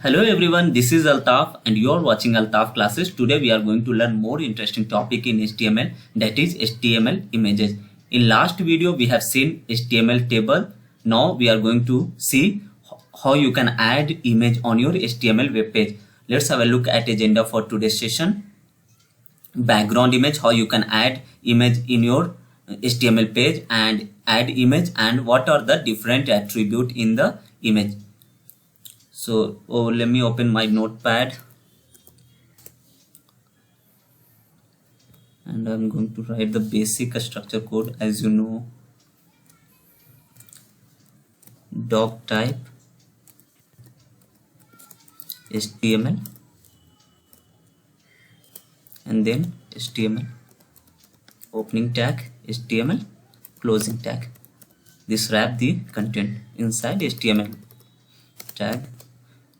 Hello everyone, this is Altaf and you are watching Altaf classes. Today we are going to learn more interesting topic in HTML, that is HTML images. In last video we have seen HTML table. Now we are going to see how you can add image on your HTML web page. Let's have a look at agenda for today's session. Background image, how you can add image in your HTML page and add image, and what are the different attributes in the image. So let me open my notepad and I'm going to write the basic structure code. As you know, doc type HTML and then HTML, opening tag HTML, closing tag. This wrap the content inside HTML tag.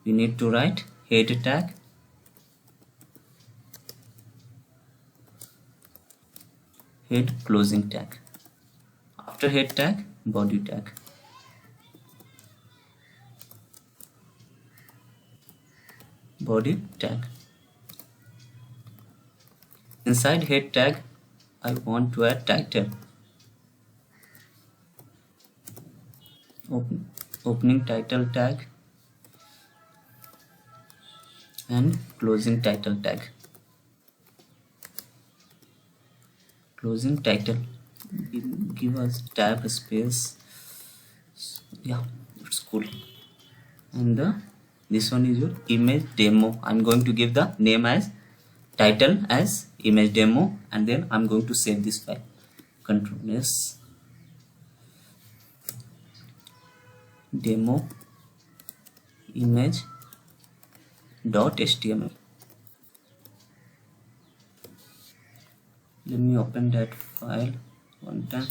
We need to write header tag, head closing tag. After head tag, body tag. Body tag. Inside head tag, I want to add title. Opening title tag and closing title tag. Closing title, give us tab space. Yeah, it's cool. And this one is your image demo. I'm going to give the name as title as image demo, and then I'm going to save this file. Control S, demo image .html. Let me open that file one time.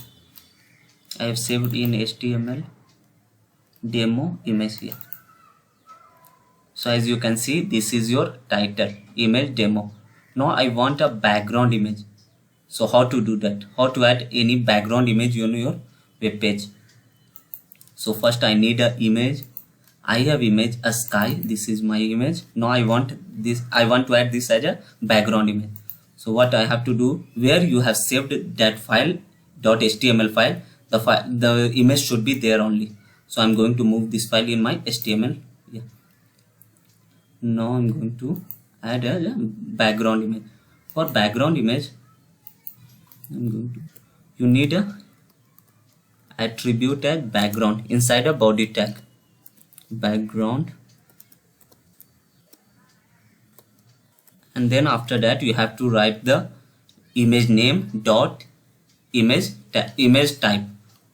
I have saved in HTML demo image here. So as you can see, this is your title, image demo. Now I want a background image. So how to do that? How to add any background image on your web page? So first I need an image. I have image a sky. This is my image. Now I want this. I want to add this as a background image. So what I have to do? Where you have saved that file .html file, the image should be there only. So I'm going to move this file in my HTML. Yeah. Now I'm going to add a background image. For background image, you need a attribute tag background inside a body tag. Background, and then after that you have to write the image name dot image type.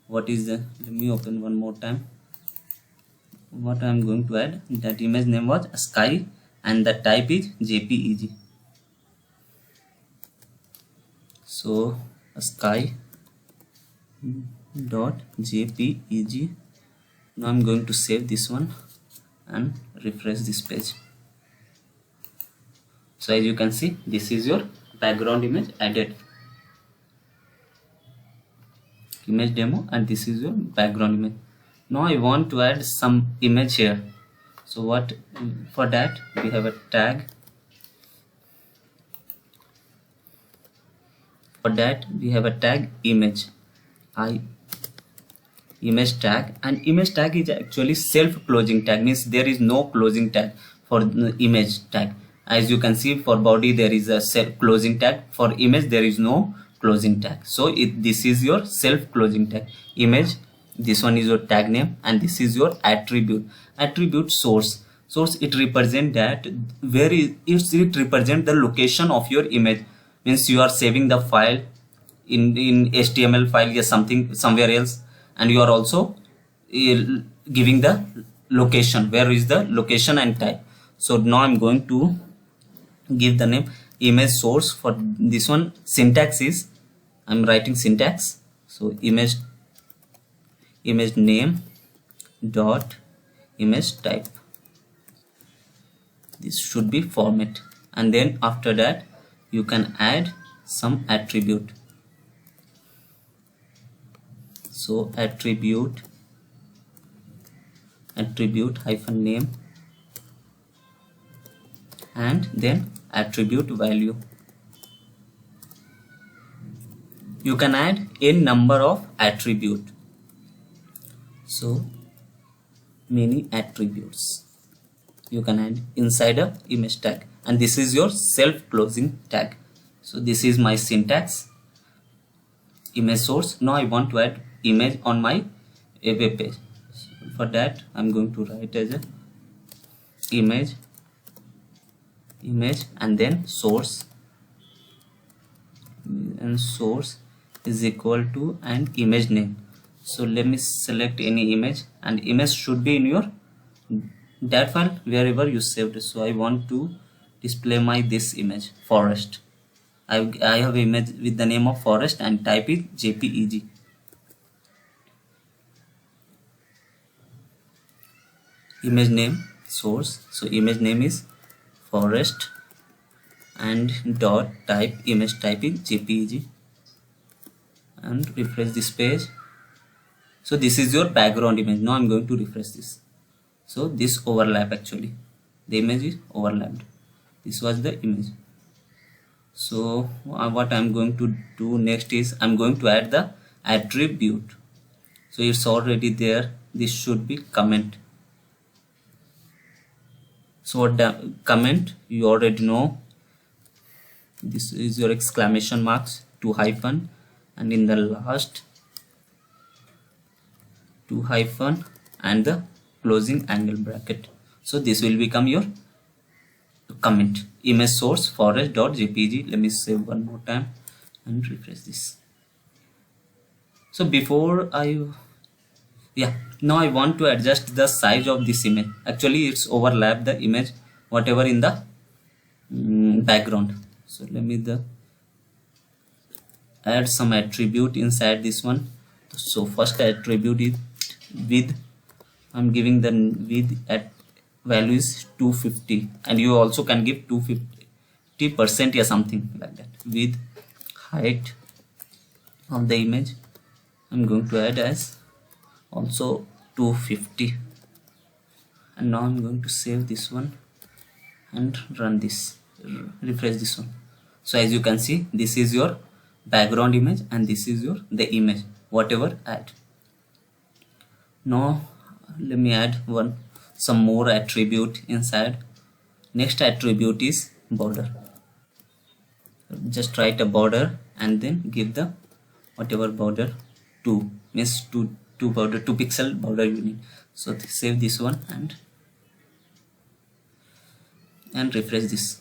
What is the, let me open one more time. What I am going to add, that image name was sky and the type is JPEG. So sky dot JPEG. Now I'm going to save this one and refresh this page. So as you can see, this is your background image added, image demo, and this is your background image. Now I want to add some image here. So what, for that we have a tag. For that we have a tag image, image tag, and image tag is actually self-closing tag, means there is no closing tag for the image tag. As you can see, for body there is a self-closing tag, for image there is no closing tag. So this is your self-closing tag image. This one is your tag name, and this is your attribute source. It represent that it represent the location of your image, means you are saving the file in HTML file or something somewhere else, and you are also giving the location, where is the location and type. So now I'm going to give the name image source. For this one, syntax is, I'm writing syntax. So image name dot image type. This should be format, and then after that you can add some attribute. So attribute hyphen name and then attribute value. You can add a number of attribute, so many attributes you can add inside a image tag, and this is your self closing tag. So this is my syntax. Image source. Now I want to add image on my web page. So for that I'm going to write as a image and then source, and source is equal to an image name. So let me select any image, and image should be in your dat file wherever you saved it. So I want to display my this image forest. I have image with the name of forest and type it JPEG. Image name source, so image name is forest and dot type image, type is JPEG, and refresh this page. So this is your background image. Now I'm going to refresh this. So this overlap, actually the image is overlapped. This was the image. So what I'm going to do next is I'm going to add the attribute. So it's already there. This should be comment. So what the comment, you already know, this is your exclamation marks, 2 hyphen, and in the last 2 hyphen and the closing angle bracket. So this will become your comment. Image source forest.jpg. Let me save one more time and refresh this. So before now I want to adjust the size of this image. Actually it's overlap the image whatever in the background. So let me add some attribute inside this one. So first attribute is width. I'm giving the width at value is 250, and you also can give 250% or something like that. Width, height of the image I'm going to add as also 250, and now I'm going to save this one and run this, refresh this one. So as you can see, this is your background image and this is your the image whatever add. Now let me add some more attribute inside. Next attribute is border. Just write a border and then give the whatever border 2 means 2 border, 2 pixel border you need. So save this one and refresh this.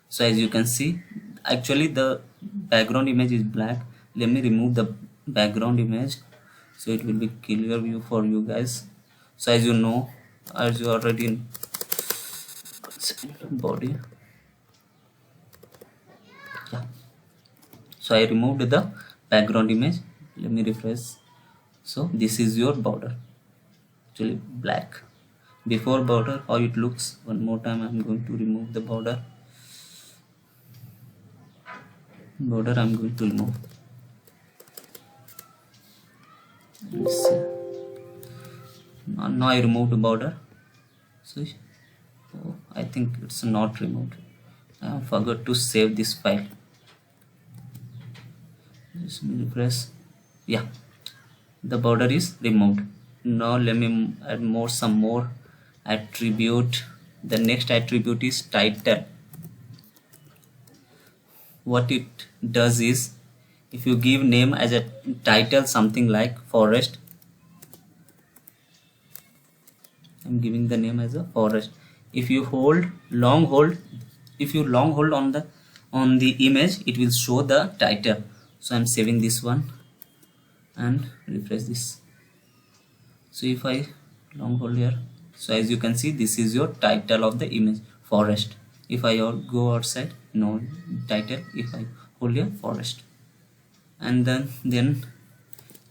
So as you can see, actually the background image is black. Let me remove the background image so it will be clear view for you guys. So as you know, as you already in body, so I removed the background image. Let me refresh. So this is your border, actually black. Before border how it looks, one more time I'm going to remove the border. I'm going to remove. Now I removed the border. So I think it's not removed. I forgot to save this file. Just refresh. Yeah, the border is removed. Now let me add some more attribute. The next attribute is title. What it does is, if you give name as a title, something like forest, I'm giving the name as a forest. If you long hold on the image, it will show the title. So I'm saving this one and refresh this. So if I long hold here, so as you can see, this is your title of the image, forest. If I go outside, no title. If I hold here, forest. And then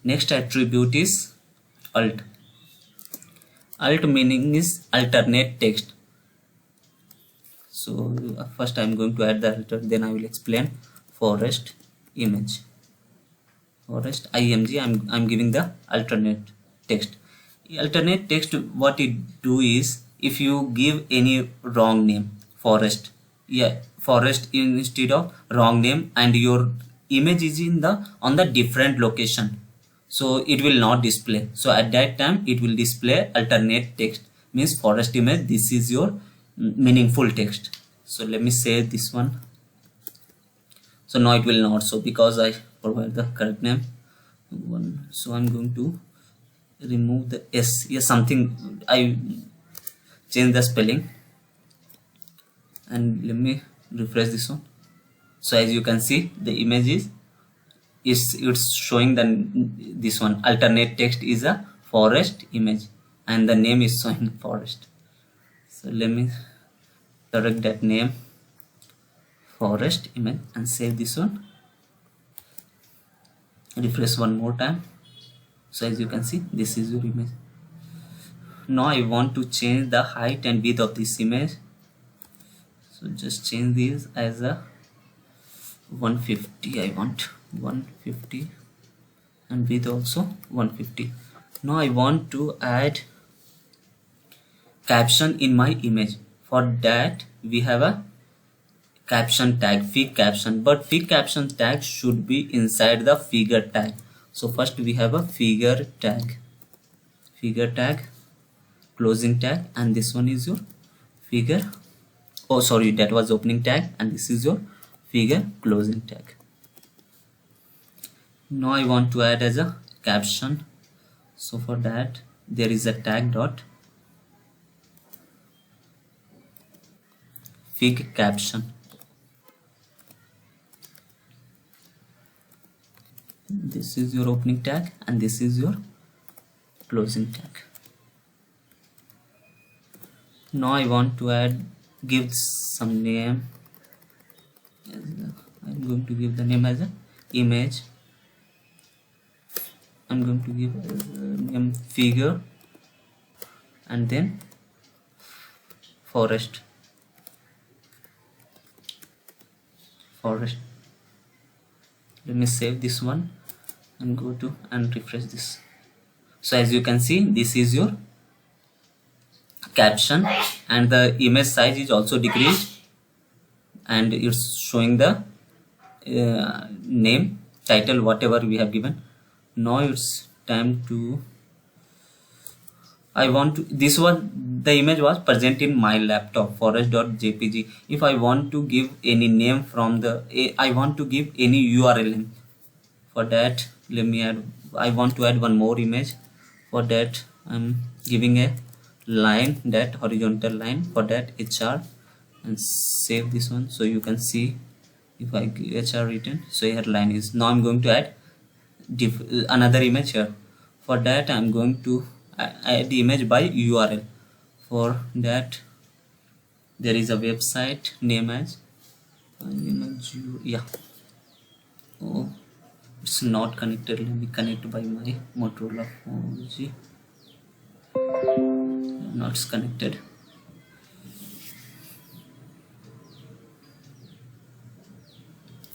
next attribute is alt. Alt meaning is alternate text. So first I'm going to add the alter, then I will explain. Forest image, forest img. I'm giving the alternate text. Alternate text, what it do is, if you give any wrong name, forest, yeah, forest instead of wrong name, and your image is in the on the different location, so it will not display. So at that time it will display alternate text, means forest image, this is your meaningful text. So let me say this one. So now it will not show because I provide the correct name one. So I'm going to remove the s, yeah, something I change the spelling, and let me refresh this one. So as you can see, the image is it's showing the this one alternate text is a forest image, and the name is showing forest. So let me correct that name, forest image, and save this one. Refresh one more time. So as you can see, this is your image. Now I want to change the height and width of this image. So just change this as a 150. I want 150, and width also 150. Now I want to add caption in my image. For that we have a caption tag, fig caption, but fig caption tag should be inside the figure tag. So first we have a figure tag, closing tag, and this one is your figure, oh sorry, that was opening tag, and this is your figure closing tag. Now I want to add as a caption. So for that there is a tag dot fig caption. This is your opening tag, and this is your closing tag. Now I want to add, give some name. I'm going to give the name as a image. I'm going to give name figure, and then forest. Let me save this one and go to and refresh this. So as you can see, this is your caption, and the image size is also decreased, and it's showing the name, title, whatever we have given. Now it's time to, I want to, this was the image was present in my laptop, forest.jpg. if I want to give any name from the I want to give any URL name. For that let me add, I want to add one more image. For that I'm giving a line, that horizontal line, for that HR, and save this one. So you can see if I give HR written, so here line is. Now I'm going to add another image here. For that I'm going to add the image by URL. For that there is a website name as image, yeah, oh it's not connected. Let me connect by my Motorola 4G. Not connected.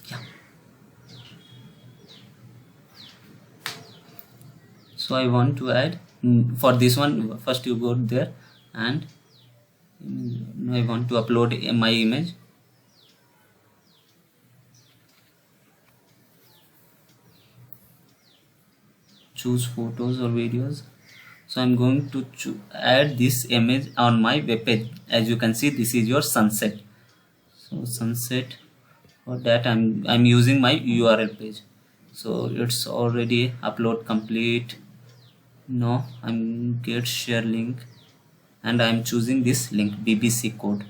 Yeah. So I want to add, for this one first you go there, and I want to upload my image. Choose photos or videos. So I'm going to add this image on my web page. As you can see, this is your sunset. So sunset, for that I'm using my URL page. So it's already upload complete. Now I'm get share link, and I'm choosing this link, BBC code,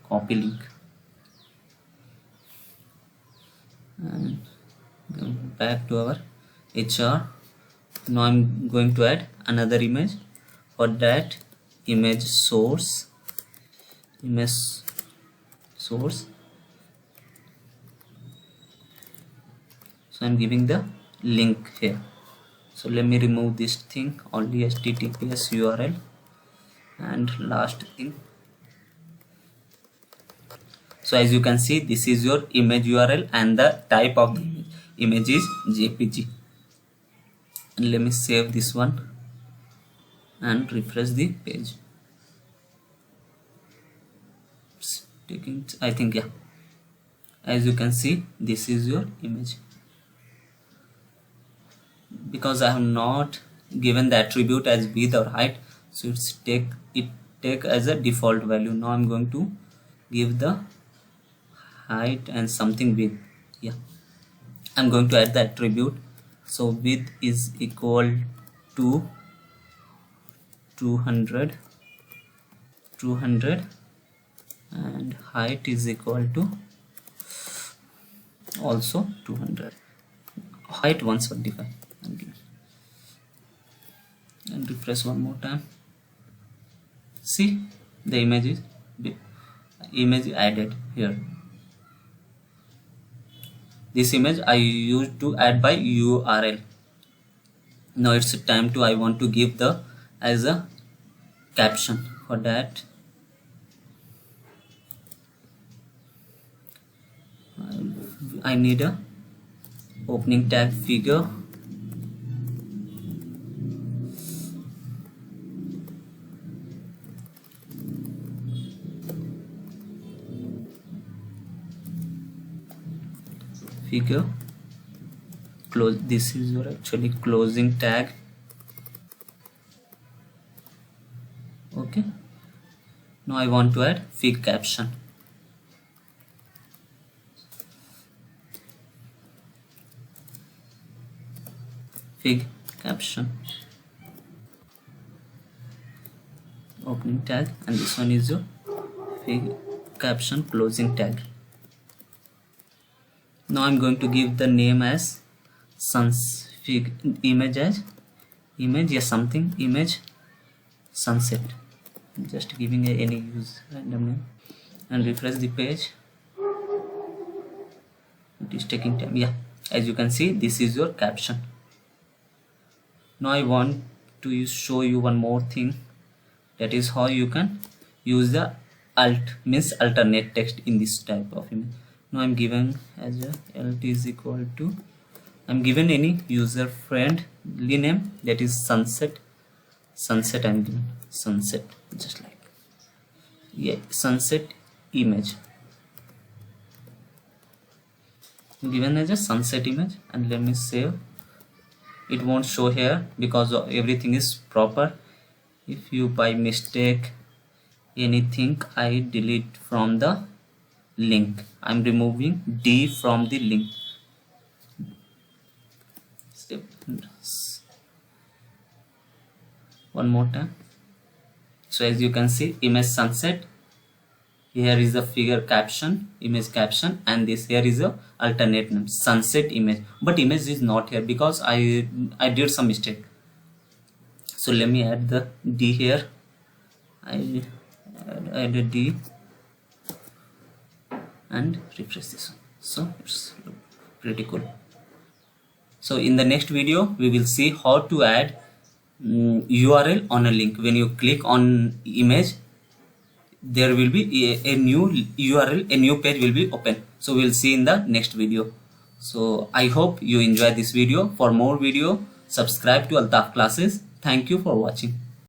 copy link, and go back to our HR. Now I'm going to add another image. For that image source, so I'm giving the link here. So let me remove this thing, only HTTPS URL, and last thing. So as you can see, this is your image URL, and the type of the image is JPG. And let me save this one and refresh the page. taking, I think, yeah, as you can see, this is your image. Because I have not given the attribute as width or height, so it's take as a default value. Now I'm going to give the height and something width. Yeah, I'm going to add the attribute. So width is equal to 200 and height is equal to also 200, height 175, and refresh one more time. See, the image is added here. This image I used to add by URL. Now it's time to, I want to give the as a caption. For that, I need a opening tag figure. Close. This is your actually closing tag. Okay, now I want to add fig caption. Fig caption, opening tag, and this one is your fig caption closing tag. Now I'm going to give the name as fig image as image, yes, something image sunset. I'm just giving any use random name and refresh the page. It is taking time. Yeah, as you can see, this is your caption. Now I want to show you one more thing, that is how you can use the alternate text in this type of image. Now I'm given as a alt is equal to, I'm given any user friendly name, that is sunset. I'm given sunset, just like, yeah, sunset image, given as a sunset image, and let me save. It won't show here because everything is proper. If you by mistake anything, I delete from the link. I'm removing D from the link. One more time. So as you can see, image sunset, here is the figure caption, image caption, and this here is a alternate name, sunset image, but image is not here because I did some mistake. So let me add the D here. I add a D and refresh this one. So it's pretty cool. So in the next video we will see how to add URL on a link. When you click on image, there will be a new URL, a new page will be open. So we'll see in the next video. So I hope you enjoy this video. For more video, subscribe to Altaf Classes. Thank you for watching.